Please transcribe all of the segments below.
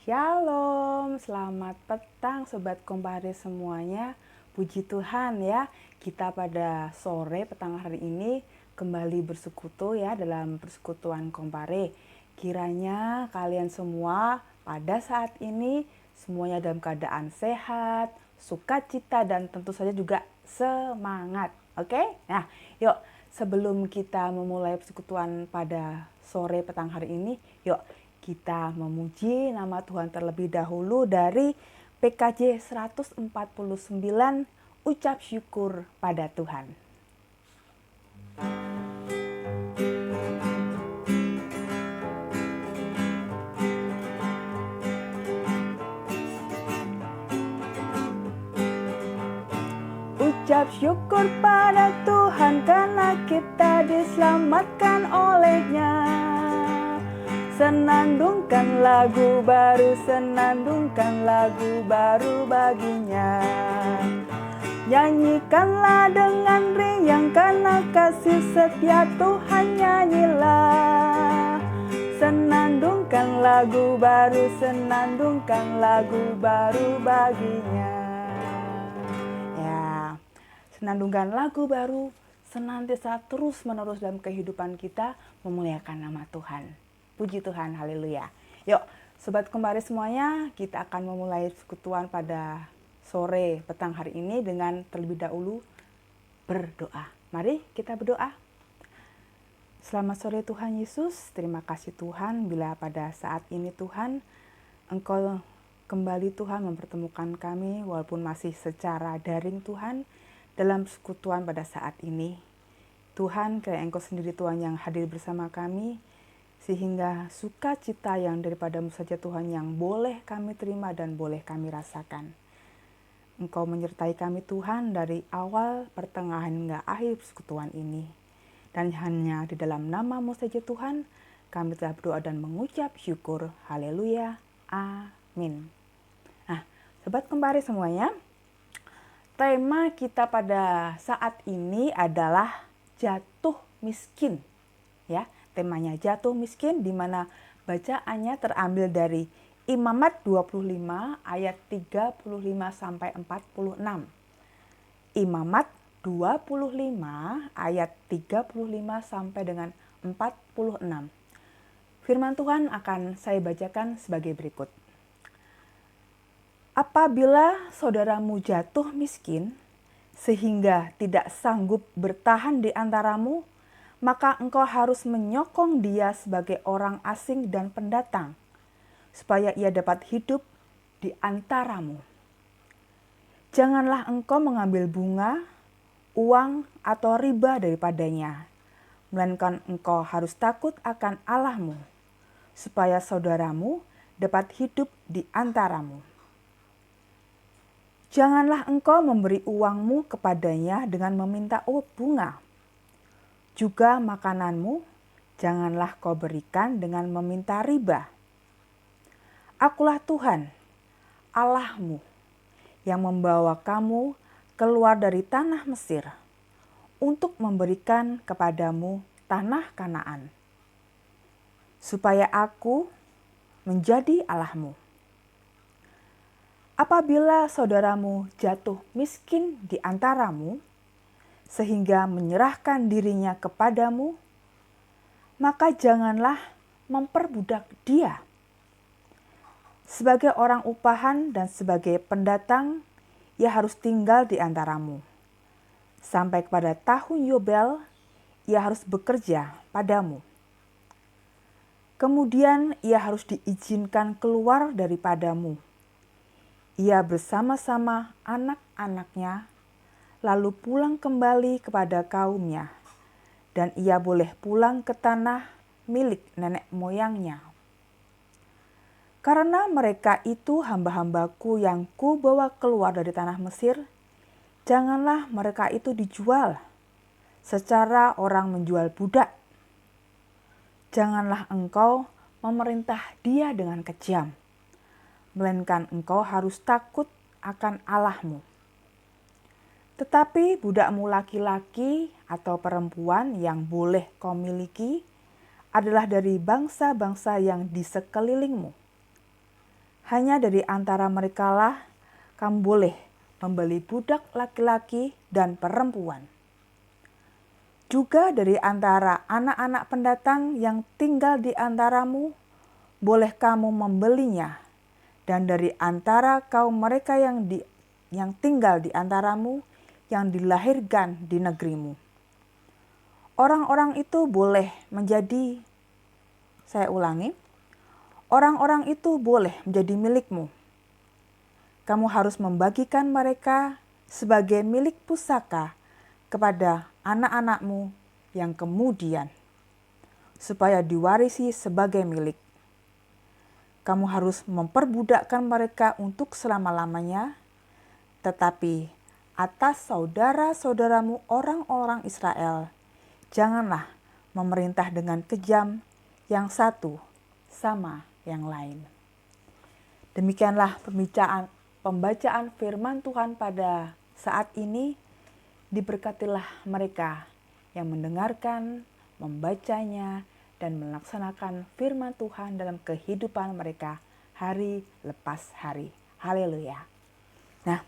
Shalom, selamat petang Sobat Kompare semuanya. Puji Tuhan ya, kita pada sore petang hari ini kembali bersekutu ya dalam persekutuan Kompare. Kiranya kalian semua pada saat ini semuanya dalam keadaan sehat, sukacita dan tentu saja juga semangat. Oke? Nah, yuk sebelum kita memulai persekutuan pada sore petang hari ini, yuk kita memuji nama Tuhan terlebih dahulu dari PKJ 149, ucap syukur pada Tuhan. Ucap syukur pada Tuhan karena kita diselamatkan oleh-Nya. Senandungkan lagu baru, senandungkan lagu baru baginya. Nyanyikanlah dengan riang karena kasih setia Tuhan, nyanyilah. Senandungkan lagu baru, senandungkan lagu baru baginya. Ya, senandungkan lagu baru senantiasa terus menerus dalam kehidupan kita memuliakan nama Tuhan. Puji Tuhan, haleluya. Yuk, Sobat Kembali semuanya, kita akan memulai persekutuan pada sore petang hari ini dengan terlebih dahulu berdoa. Mari kita berdoa. Selamat sore Tuhan Yesus, terima kasih Tuhan bila pada saat ini Tuhan, Engkau kembali Tuhan mempertemukan kami walaupun masih secara daring Tuhan dalam persekutuan pada saat ini. Tuhan, kiranya Engkau sendiri Tuhan yang hadir bersama kami, sehingga sukacita yang daripadamu saja Tuhan yang boleh kami terima dan boleh kami rasakan. Engkau menyertai kami Tuhan dari awal, pertengahan hingga akhir persekutuan ini. Dan hanya di dalam nama-Mu saja Tuhan, kami telah berdoa dan mengucap syukur. Haleluya. Amin. Nah, Sobat Kembali semuanya, tema kita pada saat ini adalah jatuh miskin. Ya, temanya jatuh miskin, di mana bacaannya terambil dari Imamat 25 ayat 35 sampai 46. Imamat 25 ayat 35 sampai dengan 46. Firman Tuhan akan saya bacakan sebagai berikut. Apabila saudaramu jatuh miskin sehingga tidak sanggup bertahan di antaramu, maka engkau harus menyokong dia sebagai orang asing dan pendatang, supaya ia dapat hidup di antaramu. Janganlah engkau mengambil bunga, uang, atau riba daripadanya, melainkan engkau harus takut akan Allahmu, supaya saudaramu dapat hidup di antaramu. Janganlah engkau memberi uangmu kepadanya dengan meminta bunga. Juga makananmu, janganlah kau berikan dengan meminta riba. Akulah Tuhan, Allahmu, yang membawa kamu keluar dari tanah Mesir untuk memberikan kepadamu tanah Kanaan, supaya aku menjadi Allahmu. Apabila saudaramu jatuh miskin di antaramu, sehingga menyerahkan dirinya kepadamu, maka janganlah memperbudak dia. Sebagai orang upahan dan sebagai pendatang, ia harus tinggal di antaramu. Sampai kepada tahun Yobel, ia harus bekerja padamu. Kemudian ia harus diizinkan keluar daripadamu. Ia bersama-sama anak-anaknya, lalu pulang kembali kepada kaumnya, dan ia boleh pulang ke tanah milik nenek moyangnya. Karena mereka itu hamba-hambaku yang kubawa keluar dari tanah Mesir, janganlah mereka itu dijual secara orang menjual budak. Janganlah engkau memerintah dia dengan kejam, melainkan engkau harus takut akan Allahmu. Tetapi budakmu laki-laki atau perempuan yang boleh kau miliki adalah dari bangsa-bangsa yang di sekelilingmu. hanya dari antara merekalah kamu boleh membeli budak laki-laki dan perempuan. Juga dari antara anak-anak pendatang yang tinggal di antaramu, boleh kamu membelinya. Dan dari antara kaum mereka yang tinggal di antaramu, yang dilahirkan di negerimu. Orang-orang itu boleh menjadi, saya ulangi, orang-orang itu boleh menjadi milikmu. Kamu harus membagikan mereka sebagai milik pusaka kepada anak-anakmu yang kemudian, supaya diwarisi sebagai milik. Kamu harus memperbudakkan mereka untuk selama-lamanya, tetapi atas saudara-saudaramu orang-orang Israel, janganlah memerintah dengan kejam yang satu sama yang lain. Demikianlah pembacaan firman Tuhan pada saat ini. Diberkatilah mereka yang mendengarkan, membacanya, dan melaksanakan firman Tuhan dalam kehidupan mereka hari lepas hari. Haleluya. Nah,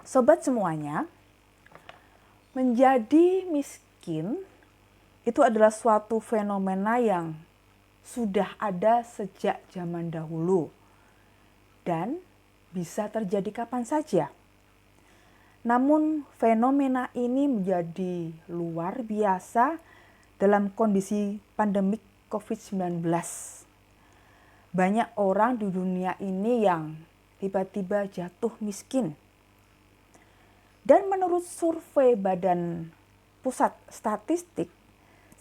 sobat semuanya, menjadi miskin itu adalah suatu fenomena yang sudah ada sejak zaman dahulu dan bisa terjadi kapan saja. Namun fenomena ini menjadi luar biasa dalam kondisi pandemik COVID-19. Banyak orang di dunia ini yang tiba-tiba jatuh miskin. Dan menurut survei Badan Pusat Statistik,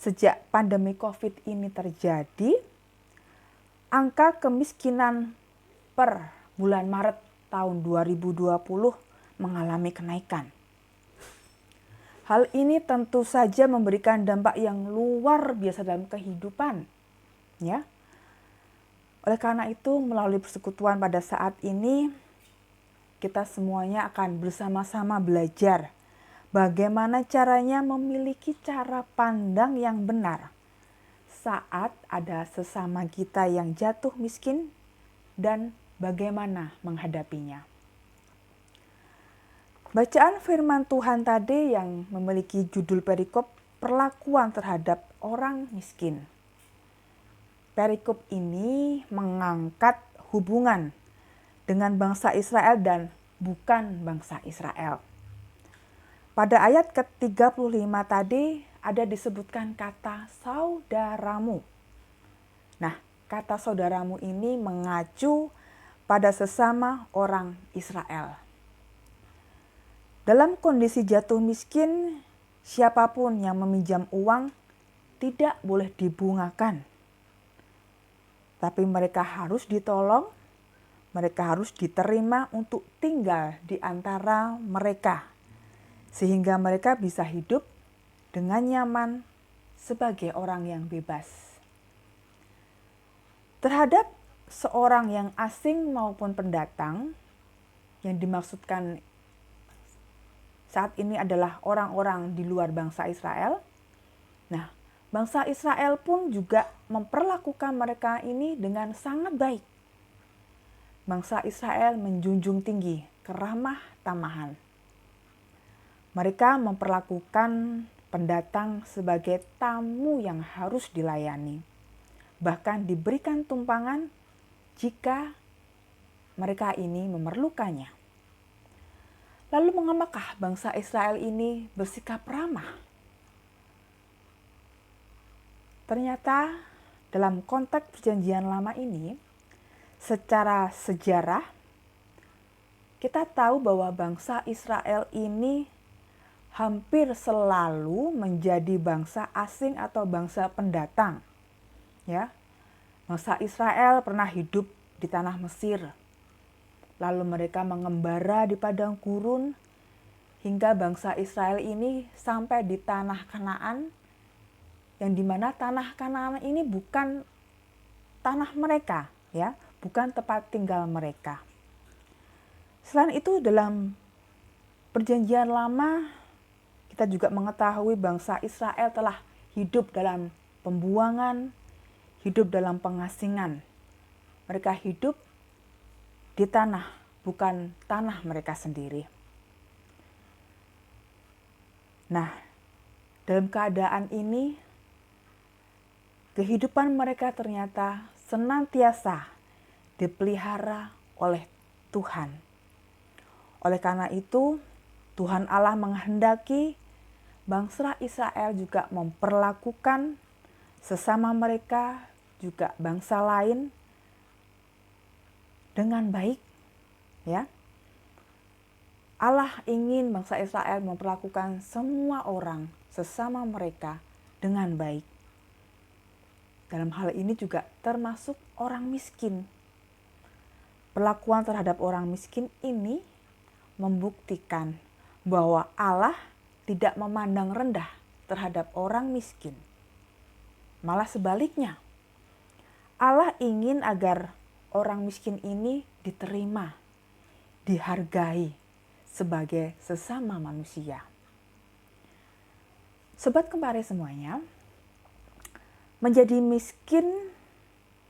sejak pandemi COVID ini terjadi, angka kemiskinan per bulan Maret tahun 2020 mengalami kenaikan. Hal ini tentu saja memberikan dampak yang luar biasa dalam kehidupan, ya. Oleh karena itu, melalui persekutuan pada saat ini, kita semuanya akan bersama-sama belajar bagaimana caranya memiliki cara pandang yang benar saat ada sesama kita yang jatuh miskin dan bagaimana menghadapinya. Bacaan firman Tuhan tadi yang memiliki judul perikop perlakuan terhadap orang miskin. Perikop ini mengangkat hubungan dengan bangsa Israel dan bukan bangsa Israel. Pada ayat ke-35 tadi ada disebutkan kata saudaramu. Nah, kata saudaramu ini mengacu pada sesama orang Israel. Dalam kondisi jatuh miskin, siapapun yang meminjam uang tidak boleh dibungakan. Tapi mereka harus ditolong, mereka harus diterima untuk tinggal di antara mereka. Sehingga mereka bisa hidup dengan nyaman sebagai orang yang bebas. Terhadap seorang yang asing maupun pendatang, yang dimaksudkan saat ini adalah orang-orang di luar bangsa Israel. Nah, bangsa Israel pun juga memperlakukan mereka ini dengan sangat baik. Bangsa Israel menjunjung tinggi keramah tamahan. Mereka memperlakukan pendatang sebagai tamu yang harus dilayani. Bahkan diberikan tumpangan jika mereka ini memerlukannya. Lalu mengapakah bangsa Israel ini bersikap ramah? Ternyata dalam konteks perjanjian lama ini, secara sejarah, kita tahu bahwa bangsa Israel ini hampir selalu menjadi bangsa asing atau bangsa pendatang. Ya, bangsa Israel pernah hidup di tanah Mesir. Lalu mereka mengembara di padang gurun hingga bangsa Israel ini sampai di tanah Kanaan, yang dimana tanah Kanaan ini bukan tanah mereka, ya, bukan tempat tinggal mereka. Selain itu dalam perjanjian lama kita juga mengetahui bangsa Israel telah hidup dalam pembuangan, hidup dalam pengasingan. Mereka hidup di tanah, bukan tanah mereka sendiri. Nah, dalam keadaan ini, kehidupan mereka ternyata senantiasa dipelihara oleh Tuhan. Oleh karena itu, Tuhan Allah menghendaki bangsa Israel juga memperlakukan sesama mereka, juga bangsa lain dengan baik, ya. Allah ingin bangsa Israel memperlakukan semua orang sesama mereka dengan baik. Dalam hal ini juga termasuk orang miskin. Perlakuan terhadap orang miskin ini membuktikan bahwa Allah tidak memandang rendah terhadap orang miskin. Malah sebaliknya, Allah ingin agar orang miskin ini diterima, dihargai sebagai sesama manusia. Sobat Kempare semuanya, menjadi miskin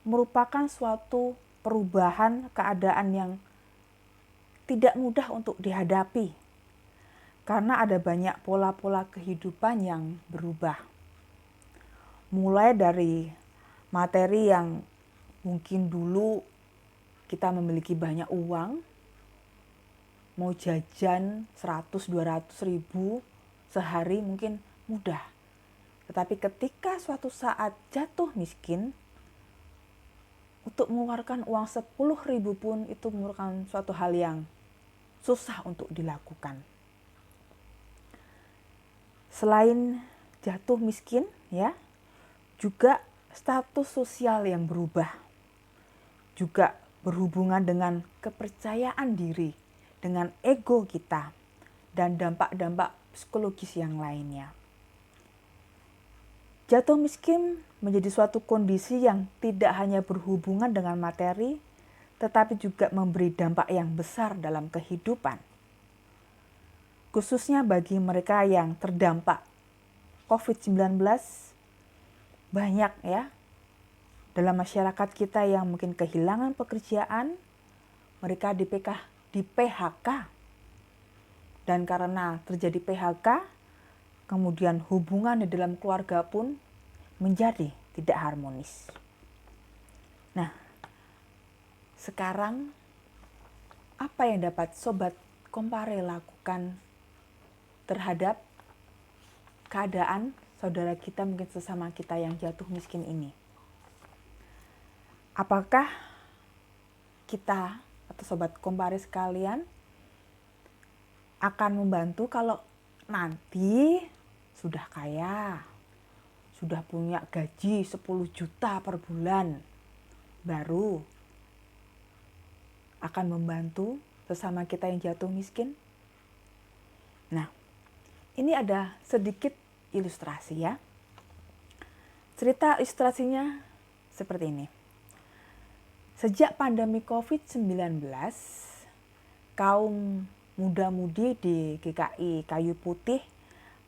merupakan suatu perubahan keadaan yang tidak mudah untuk dihadapi, karena ada banyak pola-pola kehidupan yang berubah. Mulai dari materi yang mungkin dulu kita memiliki banyak uang, mau jajan 100-200 ribu sehari mungkin mudah. Tetapi ketika suatu saat jatuh miskin, untuk mengeluarkan uang 10 ribu pun itu merupakan suatu hal yang susah untuk dilakukan. Selain jatuh miskin, ya, juga status sosial yang berubah. Juga berhubungan dengan kepercayaan diri, dengan ego kita, dan dampak-dampak psikologis yang lainnya. Jatuh miskin menjadi suatu kondisi yang tidak hanya berhubungan dengan materi, tetapi juga memberi dampak yang besar dalam kehidupan. Khususnya bagi mereka yang terdampak COVID-19, banyak ya dalam masyarakat kita yang mungkin kehilangan pekerjaan, mereka di PHK. Dan karena terjadi PHK, kemudian hubungan di dalam keluarga pun menjadi tidak harmonis. Nah, sekarang apa yang dapat Sobat Kempare lakukan terhadap keadaan saudara kita, mungkin sesama kita yang jatuh miskin ini? Apakah kita atau Sobat Kempare sekalian akan membantu kalau nanti sudah kaya, sudah punya gaji 10 juta per bulan, baru akan membantu sesama kita yang jatuh miskin? Nah, ini ada sedikit ilustrasi ya. Cerita ilustrasinya seperti ini. Sejak pandemi COVID-19, kaum muda-mudi di GKI Kayu Putih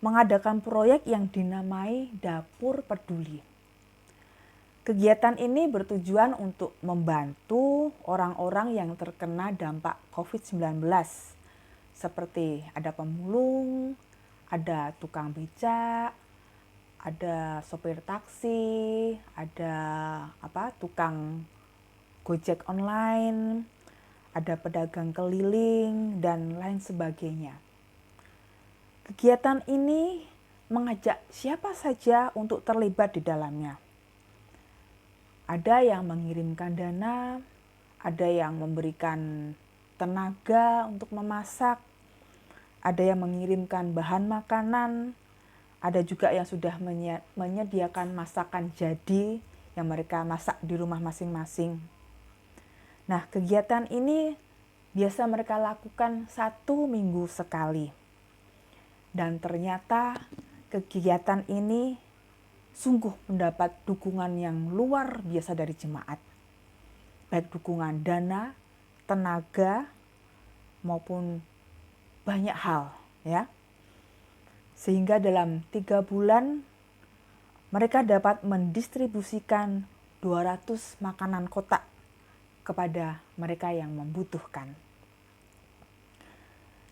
mengadakan proyek yang dinamai Dapur Peduli. Kegiatan ini bertujuan untuk membantu orang-orang yang terkena dampak COVID-19, seperti ada pemulung, ada tukang becak, ada sopir taksi, ada tukang gojek online, ada pedagang keliling, dan lain sebagainya. Kegiatan ini mengajak siapa saja untuk terlibat di dalamnya. Ada yang mengirimkan dana, ada yang memberikan tenaga untuk memasak, ada yang mengirimkan bahan makanan, ada juga yang sudah menyediakan masakan jadi yang mereka masak di rumah masing-masing. Nah, kegiatan ini biasa mereka lakukan 1 minggu sekali. Dan ternyata kegiatan ini sungguh mendapat dukungan yang luar biasa dari jemaat. Baik dukungan dana, tenaga, maupun banyak hal, ya. Sehingga dalam 3 bulan mereka dapat mendistribusikan 200 makanan kotak kepada mereka yang membutuhkan.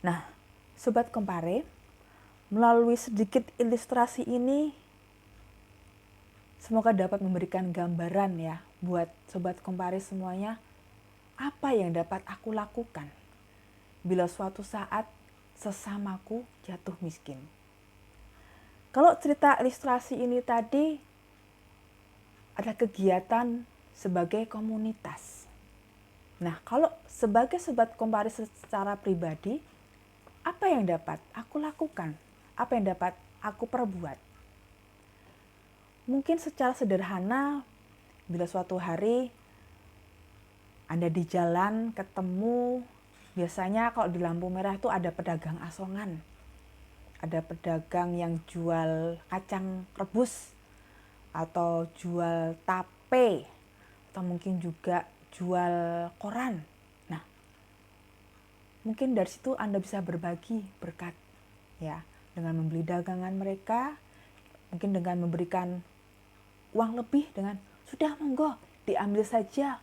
Nah, Sobat Kompare, melalui sedikit ilustrasi ini, semoga dapat memberikan gambaran ya buat Sobat Kompare semuanya, apa yang dapat aku lakukan bila suatu saat sesamaku jatuh miskin. Kalau cerita ilustrasi ini tadi, ada kegiatan sebagai komunitas. Nah, kalau sebagai Sobat Kompare secara pribadi, apa yang dapat aku lakukan? Apa yang dapat aku perbuat? Mungkin secara sederhana, bila suatu hari Anda di jalan ketemu, biasanya kalau di lampu merah itu ada pedagang asongan. Ada pedagang yang jual kacang rebus, atau jual tape, atau mungkin juga jual koran. Nah, mungkin dari situ Anda bisa berbagi berkat ya, dengan membeli dagangan mereka, mungkin dengan memberikan uang lebih, dengan sudah monggo diambil saja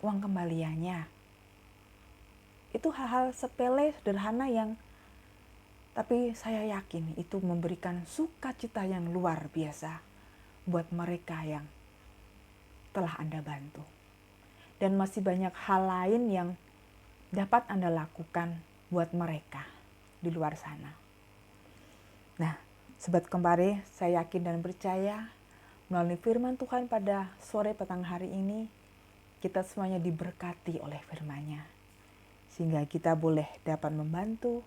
uang kembaliannya. Itu hal-hal sepele sederhana yang tapi saya yakin itu memberikan sukacita yang luar biasa buat mereka yang telah Anda bantu. Dan masih banyak hal lain yang dapat Anda lakukan buat mereka di luar sana. Nah, Sobat Kompare, saya yakin dan percaya melalui firman Tuhan pada sore petang hari ini, kita semuanya diberkati oleh firman-Nya. Sehingga kita boleh dapat membantu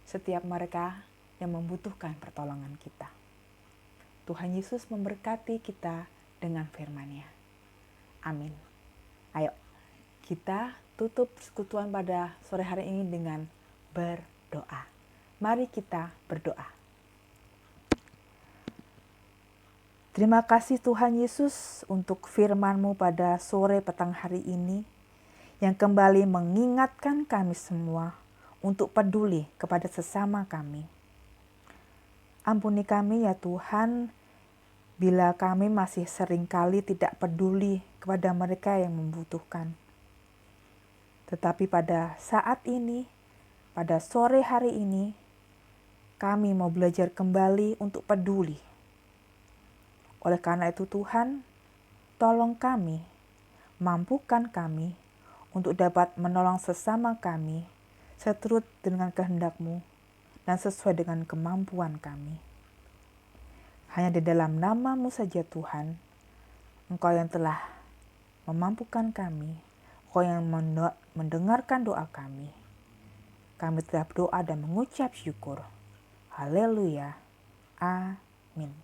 setiap mereka yang membutuhkan pertolongan kita. Tuhan Yesus memberkati kita dengan firman-Nya. Amin. Ayo, kita tutup persekutuan pada sore hari ini dengan berdoa. Mari kita berdoa. Terima kasih Tuhan Yesus untuk firman-Mu pada sore petang hari ini yang kembali mengingatkan kami semua untuk peduli kepada sesama kami. Ampuni kami ya Tuhan, bila kami masih seringkali tidak peduli kepada mereka yang membutuhkan. Tetapi pada saat ini, pada sore hari ini, kami mau belajar kembali untuk peduli. Oleh karena itu Tuhan, tolong kami, mampukan kami untuk dapat menolong sesama kami seturut dengan kehendak-Mu dan sesuai dengan kemampuan kami. Hanya di dalam nama-Mu saja Tuhan, Engkau yang telah memampukan kami, Engkau yang mendengarkan doa kami. Kami telah berdoa dan mengucap syukur. Haleluya. Amin.